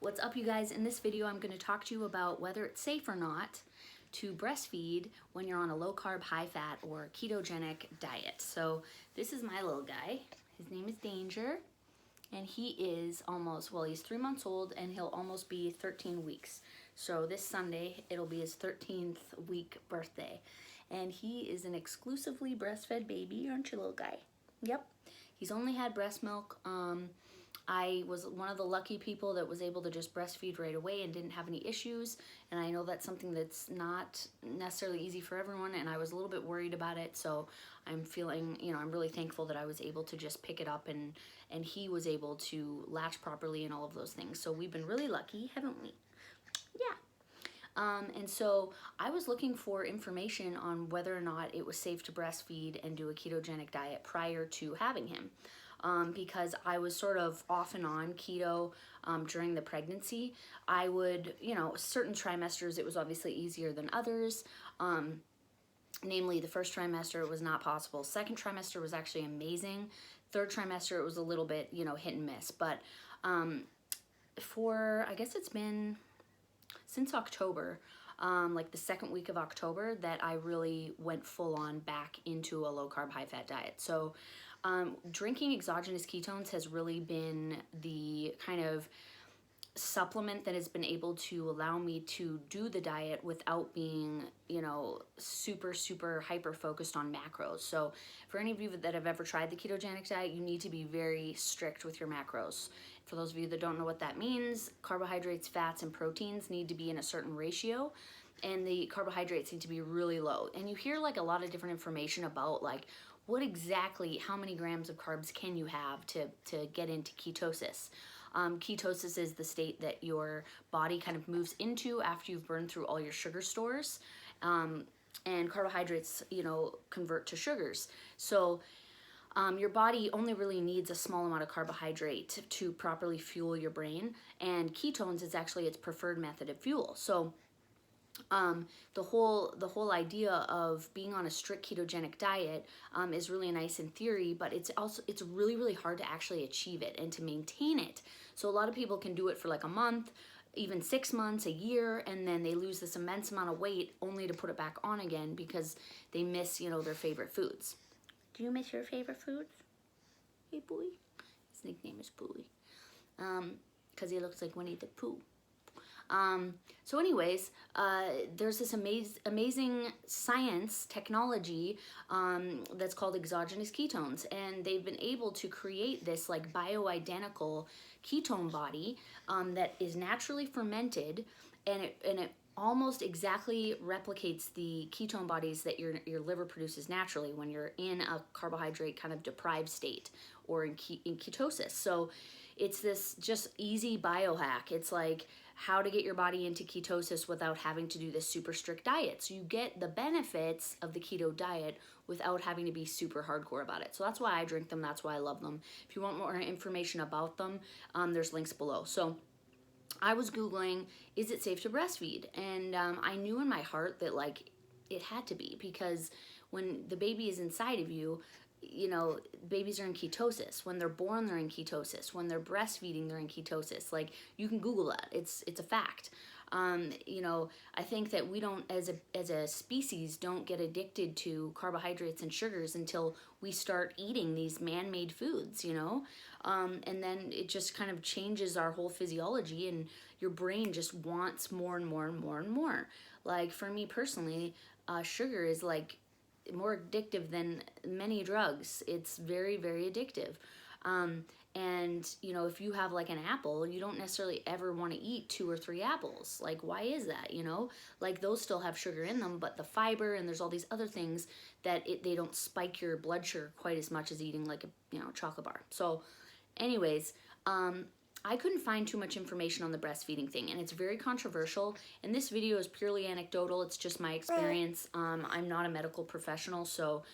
What's up, you guys? In this video, I'm going to talk to you about whether it's safe or not to breastfeed when you're on a low-carb, high-fat, or ketogenic diet. So this is my little guy. His name is Danger, and he is he's 3 months old, and he'll almost be 13 weeks. So this Sunday, it'll be his 13th week birthday. And he is an exclusively breastfed baby, aren't you, little guy? Yep. He's only had breast milk. I was one of the lucky people that was able to just breastfeed right away and didn't have any issues. And I know that's something that's not necessarily easy for everyone, and I was a little bit worried about it. So I'm feeling, I'm really thankful that I was able to just pick it up and he was able to latch properly and all of those things. So we've been really lucky, haven't we? Yeah. And so I was looking for information on whether or not it was safe to breastfeed and do a ketogenic diet prior to having him. Because I was sort of off and on keto during the pregnancy. I would, certain trimesters it was obviously easier than others. Namely, the first trimester it was not possible. Second trimester was actually amazing. Third trimester it was a little bit, hit and miss. But I guess it's been since October, like the second week of October, that I really went full on back into a low carb, high fat diet. So drinking exogenous ketones has really been the kind of supplement that has been able to allow me to do the diet without being, super hyper focused on macros. So for any of you that have ever tried the ketogenic diet, you need to be very strict with your macros. For those of you that don't know what that means, carbohydrates, fats, and proteins need to be in a certain ratio, and the carbohydrates need to be really low. And you hear like a lot of different information about like what exactly, how many grams of carbs can you have to get into ketosis. Ketosis is the state that your body kind of moves into after you've burned through all your sugar stores, and carbohydrates, convert to sugars. So your body only really needs a small amount of carbohydrate to properly fuel your brain, and ketones is actually its preferred method of fuel. So the whole idea of being on a strict ketogenic diet is really nice in theory, but it's really hard to actually achieve it and to maintain it. So a lot of people can do it for like a month, even 6 months, a year, and then they lose this immense amount of weight only to put it back on again because they miss, their favorite foods. Do you miss your favorite foods? Hey, Booey. His nickname is Booey, because he looks like Winnie the Pooh. So anyways, there's this amazing science technology that's called exogenous ketones, and they've been able to create this like bioidentical ketone body that is naturally fermented, and it almost exactly replicates the ketone bodies that your liver produces naturally when you're in a carbohydrate kind of deprived state or in ketosis. So it's this just easy biohack. It's like how to get your body into ketosis without having to do this super strict diet. So you get the benefits of the keto diet without having to be super hardcore about it. So that's why I drink them. That's why I love them. If you want more information about them, there's links below. So I was Googling, is it safe to breastfeed? And I knew in my heart that like it had to be, because when the baby is inside of you, babies are in ketosis. When they're born, they're in ketosis. When they're breastfeeding, they're in ketosis. Like, you can Google that. It's a fact. I think that we don't, as a species, don't get addicted to carbohydrates and sugars until we start eating these man-made foods, and then it just kind of changes our whole physiology, and your brain just wants more and more and more and more. Like, for me personally, sugar is like more addictive than many drugs. It's very, very addictive. And if you have like an apple, you don't necessarily ever want to eat 2 or 3 apples. Like, why is that? Like, those still have sugar in them, but the fiber and there's all these other things that they don't spike your blood sugar quite as much as eating like a chocolate bar. So anyways, I couldn't find too much information on the breastfeeding thing, and it's very controversial, and this video is purely anecdotal. It's just my experience. I'm not a medical professional, so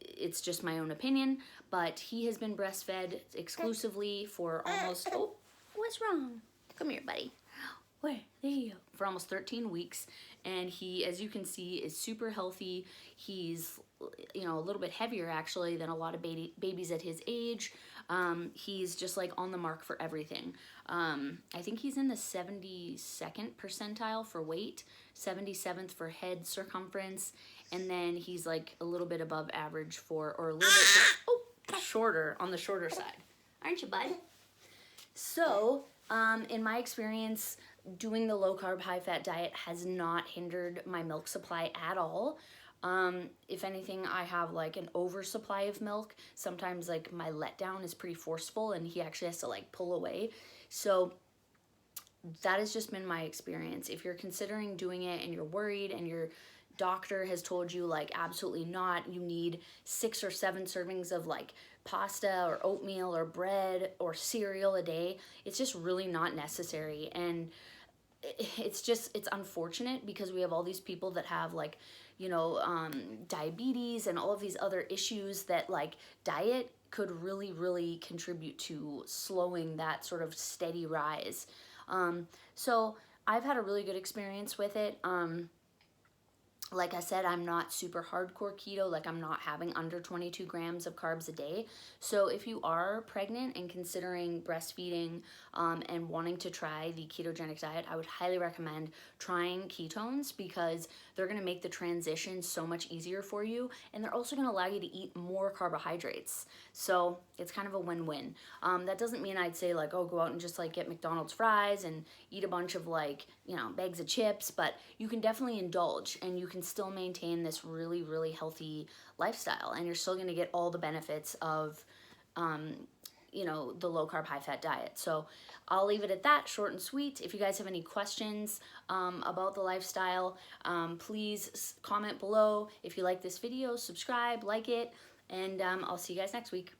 it's just my own opinion, but he has been breastfed exclusively for almost, oh, what's wrong? Come here, buddy. Where? There you go. For almost 13 weeks, and he, as you can see, is super healthy. He's, a little bit heavier actually than a lot of babies at his age. He's just like on the mark for everything. I think he's in the 72nd percentile for weight, 77th for head circumference, and then he's like a little bit above average for, or a little bit shorter, on the shorter side. Aren't you, bud? So, in my experience, doing the low carb, high fat diet has not hindered my milk supply at all. If anything, I have like an oversupply of milk. Sometimes like my letdown is pretty forceful and he actually has to like pull away. So that has just been my experience. If you're considering doing it and you're worried and your doctor has told you like absolutely not, you need 6 or 7 servings of like pasta or oatmeal or bread or cereal a day, it's just really not necessary. And it's unfortunate because we have all these people that have like, diabetes and all of these other issues that like diet could really contribute to slowing that sort of steady rise. So I've had a really good experience with it. Like I said, I'm not super hardcore keto, like I'm not having under 22 grams of carbs a day. So if you are pregnant and considering breastfeeding and wanting to try the ketogenic diet, I would highly recommend trying ketones because they're gonna make the transition so much easier for you, and they're also gonna allow you to eat more carbohydrates. So it's kind of a win-win. That doesn't mean I'd say like, oh, go out and just like get McDonald's fries and eat a bunch of like, bags of chips, but you can definitely indulge and you can still maintain this really healthy lifestyle, and you're still going to get all the benefits of the low carb high fat diet. So I'll leave it at that, short and sweet. If you guys have any questions about the lifestyle, please comment below. If you like this video, subscribe, like it, and I'll see you guys next week.